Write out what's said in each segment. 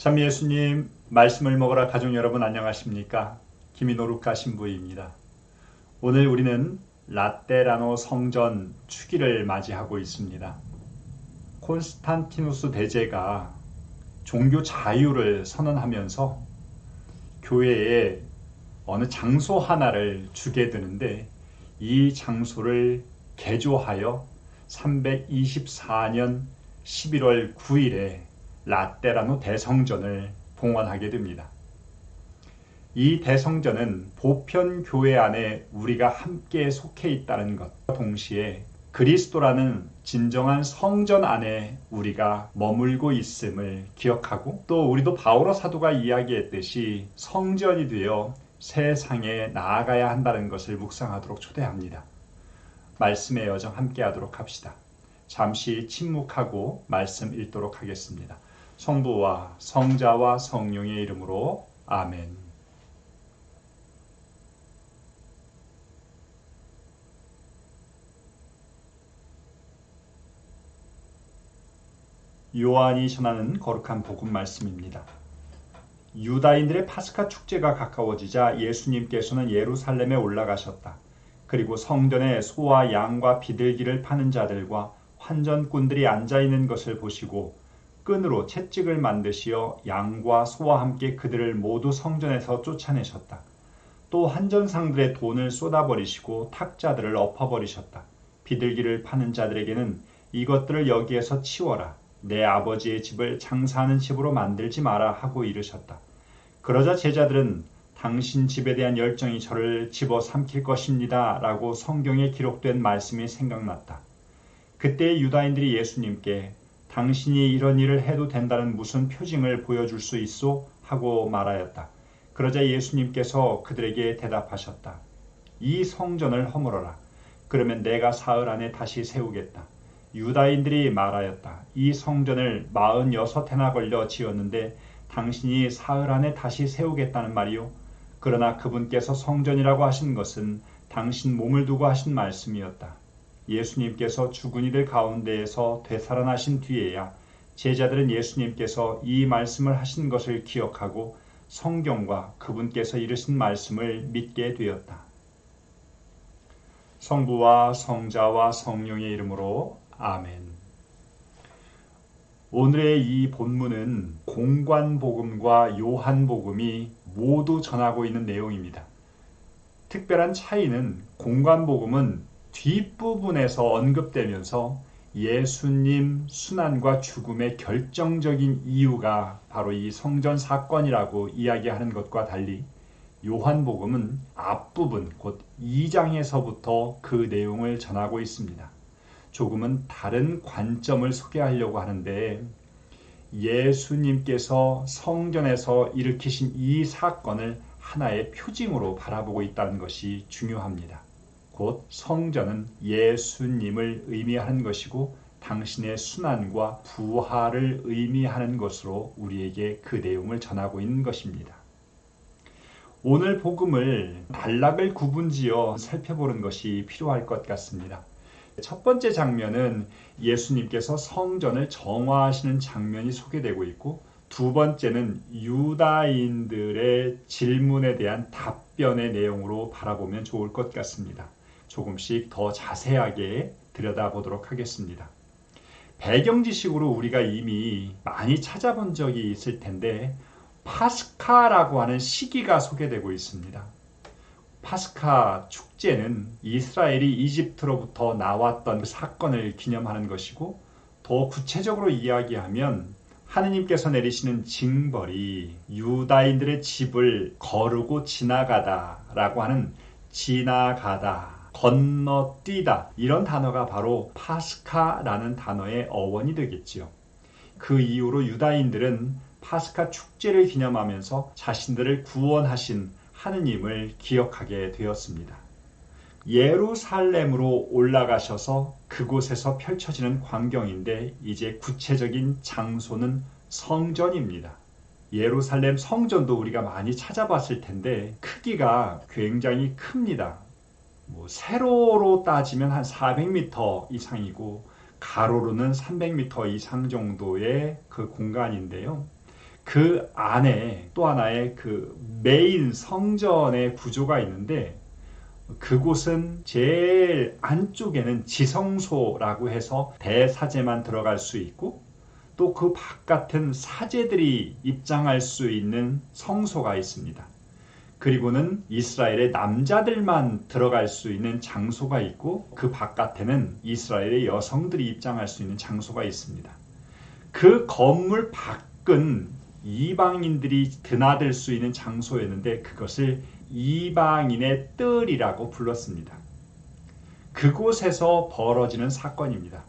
참 예수님 말씀을 먹으라 가족 여러분 안녕하십니까? 김인호 루카 신부입니다. 오늘 우리는 라테라노 성전 축일을 맞이하고 있습니다. 콘스탄티누스 대제가 종교 자유를 선언하면서 교회에 어느 장소 하나를 주게 되는데 이 장소를 개조하여 324년 11월 9일에 라테라노 대성전을 봉헌하게 됩니다. 이 대성전은 보편교회 안에 우리가 함께 속해 있다는 것과 동시에 그리스도라는 진정한 성전 안에 우리가 머물고 있음을 기억하고, 또 우리도 바오로 사도가 이야기했듯이 성전이 되어 세상에 나아가야 한다는 것을 묵상하도록 초대합니다. 말씀의 여정 함께 하도록 합시다. 잠시 침묵하고 말씀 읽도록 하겠습니다. 성부와 성자와 성령의 이름으로 아멘. 요한이 전하는 거룩한 복음 말씀입니다. 유다인들의 파스카 축제가 가까워지자 예수님께서는 예루살렘에 올라가셨다. 그리고 성전에 소와 양과 비둘기를 파는 자들과 환전꾼들이 앉아있는 것을 보시고 끈으로 채찍을 만드시어 양과 소와 함께 그들을 모두 성전에서 쫓아내셨다. 또 환전상들의 돈을 쏟아버리시고 탁자들을 엎어버리셨다. 비둘기를 파는 자들에게는 이것들을 여기에서 치워라. 내 아버지의 집을 장사하는 집으로 만들지 마라 하고 이르셨다. 그러자 제자들은 당신 집에 대한 열정이 저를 집어삼킬 것입니다 라고 성경에 기록된 말씀이 생각났다. 그때 유다인들이 예수님께 당신이 이런 일을 해도 된다는 무슨 표징을 보여줄 수 있소? 하고 말하였다. 그러자 예수님께서 그들에게 대답하셨다. 이 성전을 허물어라. 그러면 내가 사흘 안에 다시 세우겠다. 유다인들이 말하였다. 이 성전을 46해나 걸려 지었는데 당신이 사흘 안에 다시 세우겠다는 말이요? 그러나 그분께서 성전이라고 하신 것은 당신 몸을 두고 하신 말씀이었다. 예수님께서 죽은 이들 가운데에서 되살아나신 뒤에야 제자들은 예수님께서 이 말씀을 하신 것을 기억하고 성경과 그분께서 이르신 말씀을 믿게 되었다. 성부와 성자와 성령의 이름으로 아멘. 오늘의 이 본문은 공관복음과 요한복음이 모두 전하고 있는 내용입니다. 특별한 차이는 공관복음은 뒷부분에서 언급되면서 예수님 순환과 죽음의 결정적인 이유가 바로 이 성전 사건이라고 이야기하는 것과 달리 요한복음은 앞부분 곧 2장에서부터 그 내용을 전하고 있습니다. 조금은 다른 관점을 소개하려고 하는데 예수님께서 성전에서 일으키신 이 사건을 하나의 표징으로 바라보고 있다는 것이 중요합니다. 곧 성전은 예수님을 의미하는 것이고 당신의 순환과 부활을 의미하는 것으로 우리에게 그 내용을 전하고 있는 것입니다. 오늘 복음을 단락을 구분지어 살펴보는 것이 필요할 것 같습니다. 첫 번째 장면은 예수님께서 성전을 정화하시는 장면이 소개되고 있고, 두 번째는 유다인들의 질문에 대한 답변의 내용으로 바라보면 좋을 것 같습니다. 조금씩 더 자세하게 들여다보도록 하겠습니다. 배경 지식으로 우리가 이미 많이 찾아본 적이 있을 텐데 파스카라고 하는 시기가 소개되고 있습니다. 파스카 축제는 이스라엘이 이집트로부터 나왔던 사건을 기념하는 것이고, 더 구체적으로 이야기하면 하느님께서 내리시는 징벌이 유다인들의 집을 거르고 지나가다 라고 하는 지나가다, 건너뛰다, 이런 단어가 바로 파스카라는 단어의 어원이 되겠지요. 그 이후로 유다인들은 파스카 축제를 기념하면서 자신들을 구원하신 하느님을 기억하게 되었습니다. 예루살렘으로 올라가셔서 그곳에서 펼쳐지는 광경인데 이제 구체적인 장소는 성전입니다. 예루살렘 성전도 우리가 많이 찾아봤을 텐데 크기가 굉장히 큽니다. 세로로 따지면 한 400m 이상이고 가로로는 300m 이상 정도의 그 공간인데요. 그 안에 또 하나의 그 메인 성전의 구조가 있는데, 그곳은 제일 안쪽에는 지성소라고 해서 대사제만 들어갈 수 있고, 또 그 바깥은 사제들이 입장할 수 있는 성소가 있습니다. 그리고는 이스라엘의 남자들만 들어갈 수 있는 장소가 있고, 그 바깥에는 이스라엘의 여성들이 입장할 수 있는 장소가 있습니다. 그 건물 밖은 이방인들이 드나들 수 있는 장소였는데, 그것을 이방인의 뜰이라고 불렀습니다. 그곳에서 벌어지는 사건입니다.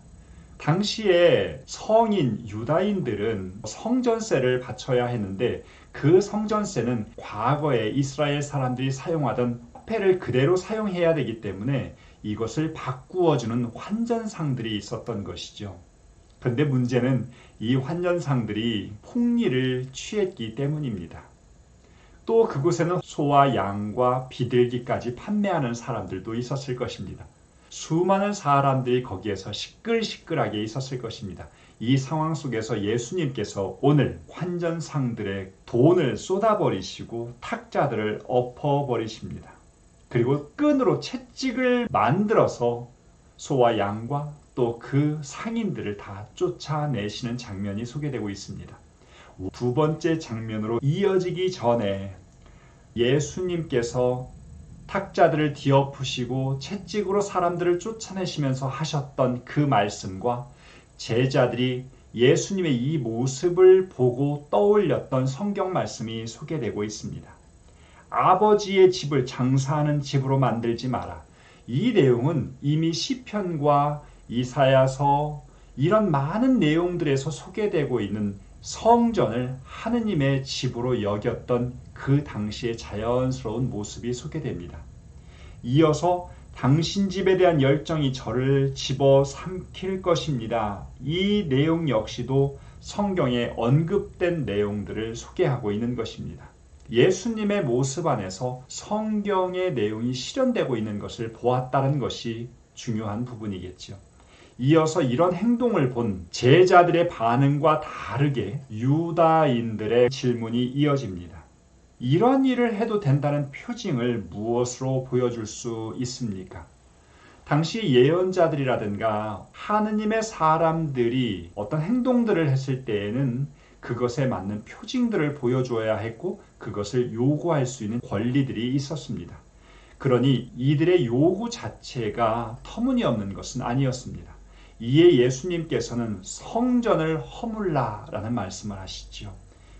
당시에 성인 유다인들은 성전세를 바쳐야 했는데, 그 성전세는 과거에 이스라엘 사람들이 사용하던 화폐를 그대로 사용해야 되기 때문에 이것을 바꾸어주는 환전상들이 있었던 것이죠. 그런데 문제는 이 환전상들이 폭리를 취했기 때문입니다. 또 그곳에는 소와 양과 비둘기까지 판매하는 사람들도 있었을 것입니다. 수많은 사람들이 거기에서 시끌시끌하게 있었을 것입니다. 이 상황 속에서 예수님께서 오늘 환전상들의 돈을 쏟아버리시고 탁자들을 엎어버리십니다. 그리고 끈으로 채찍을 만들어서 소와 양과 또 그 상인들을 다 쫓아내시는 장면이 소개되고 있습니다. 두 번째 장면으로 이어지기 전에 예수님께서 탁자들을 뒤엎으시고 채찍으로 사람들을 쫓아내시면서 하셨던 그 말씀과 제자들이 예수님의 이 모습을 보고 떠올렸던 성경 말씀이 소개되고 있습니다. 아버지의 집을 장사하는 집으로 만들지 마라. 이 내용은 이미 시편과 이사야서 이런 많은 내용들에서 소개되고 있는 성전을 하느님의 집으로 여겼던 그 당시의 자연스러운 모습이 소개됩니다. 이어서 당신 집에 대한 열정이 저를 집어삼킬 것입니다. 이 내용 역시도 성경에 언급된 내용들을 소개하고 있는 것입니다. 예수님의 모습 안에서 성경의 내용이 실현되고 있는 것을 보았다는 것이 중요한 부분이겠죠. 이어서 이런 행동을 본 제자들의 반응과 다르게 유다인들의 질문이 이어집니다. 이런 일을 해도 된다는 표징을 무엇으로 보여줄 수 있습니까? 당시 예언자들이라든가 하느님의 사람들이 어떤 행동들을 했을 때에는 그것에 맞는 표징들을 보여줘야 했고, 그것을 요구할 수 있는 권리들이 있었습니다. 그러니 이들의 요구 자체가 터무니없는 것은 아니었습니다. 이에 예수님께서는 성전을 허물라라는 말씀을 하시죠.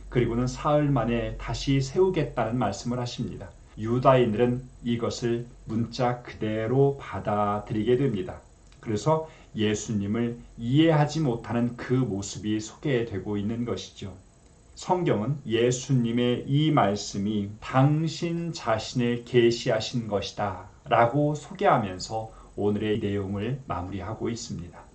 그리고는 사흘 만에 다시 세우겠다는 말씀을 하십니다. 유다인들은 이것을 문자 그대로 받아들이게 됩니다. 그래서 예수님을 이해하지 못하는 그 모습이 소개되고 있는 것이죠. 성경은 예수님의 이 말씀이 당신 자신을 계시하신 것이다 라고 소개하면서 오늘의 내용을 마무리하고 있습니다.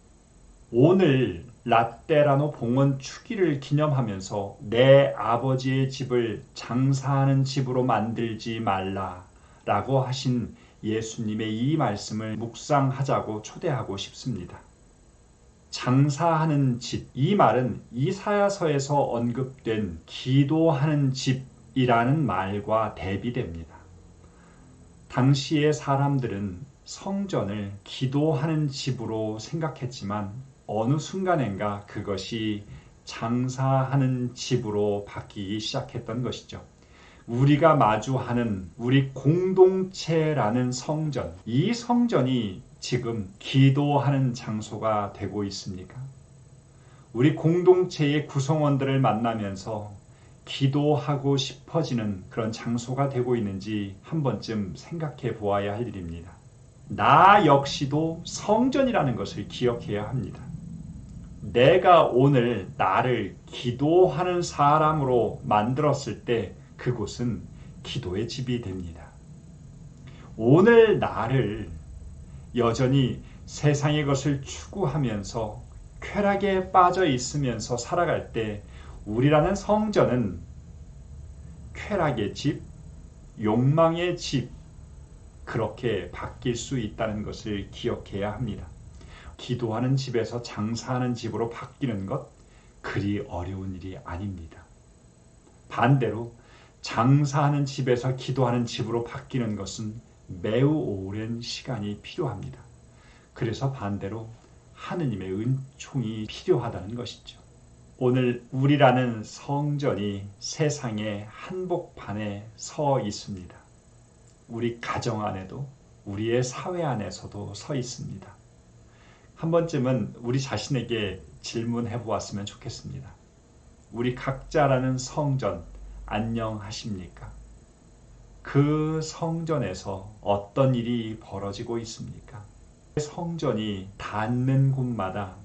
오늘 라떼라노 봉헌 축일을 기념하면서 내 아버지의 집을 장사하는 집으로 만들지 말라 라고 하신 예수님의 이 말씀을 묵상하자고 초대하고 싶습니다. 장사하는 집, 이 말은 이사야서에서 언급된 기도하는 집이라는 말과 대비됩니다. 당시의 사람들은 성전을 기도하는 집으로 생각했지만 어느 순간인가 그것이 장사하는 집으로 바뀌기 시작했던 것이죠. 우리가 마주하는 우리 공동체라는 성전, 이 성전이 지금 기도하는 장소가 되고 있습니까? 우리 공동체의 구성원들을 만나면서 기도하고 싶어지는 그런 장소가 되고 있는지 한 번쯤 생각해 보아야 할 일입니다. 나 역시도 성전이라는 것을 기억해야 합니다. 내가 오늘 나를 기도하는 사람으로 만들었을 때 그곳은 기도의 집이 됩니다. 오늘 나를 여전히 세상의 것을 추구하면서 쾌락에 빠져 있으면서 살아갈 때 우리라는 성전은 쾌락의 집, 욕망의 집, 그렇게 바뀔 수 있다는 것을 기억해야 합니다. 기도하는 집에서 장사하는 집으로 바뀌는 것, 그리 어려운 일이 아닙니다. 반대로 장사하는 집에서 기도하는 집으로 바뀌는 것은 매우 오랜 시간이 필요합니다. 그래서 반대로 하느님의 은총이 필요하다는 것이죠. 오늘 우리라는 성전이 세상의 한복판에 서 있습니다. 우리 가정 안에도 우리의 사회 안에서도 서 있습니다. 한 번쯤은 우리 자신에게 질문해 보았으면 좋겠습니다. 우리 각자라는 성전 안녕하십니까? 그 성전에서 어떤 일이 벌어지고 있습니까? 성전이 닿는 곳마다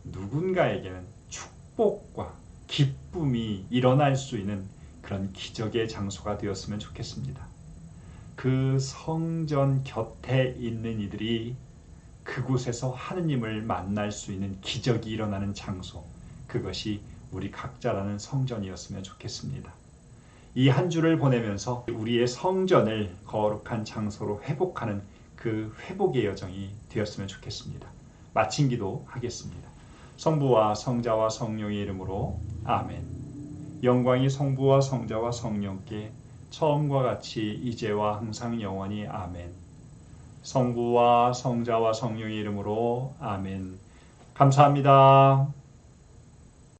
누군가에게는 축복과 기쁨이 일어날 수 있는 그런 기적의 장소가 되었으면 좋겠습니다. 그 성전 곁에 있는 이들이 그곳에서 하느님을 만날 수 있는 기적이 일어나는 장소, 그것이 우리 각자라는 성전이었으면 좋겠습니다. 이 한 주를 보내면서 우리의 성전을 거룩한 장소로 회복하는 그 회복의 여정이 되었으면 좋겠습니다. 마친 기도 하겠습니다. 성부와 성자와 성령의 이름으로 아멘. 영광이 성부와 성자와 성령께 처음과 같이 이제와 항상 영원히 아멘. 성부와 성자와 성령의 이름으로 아멘. 감사합니다.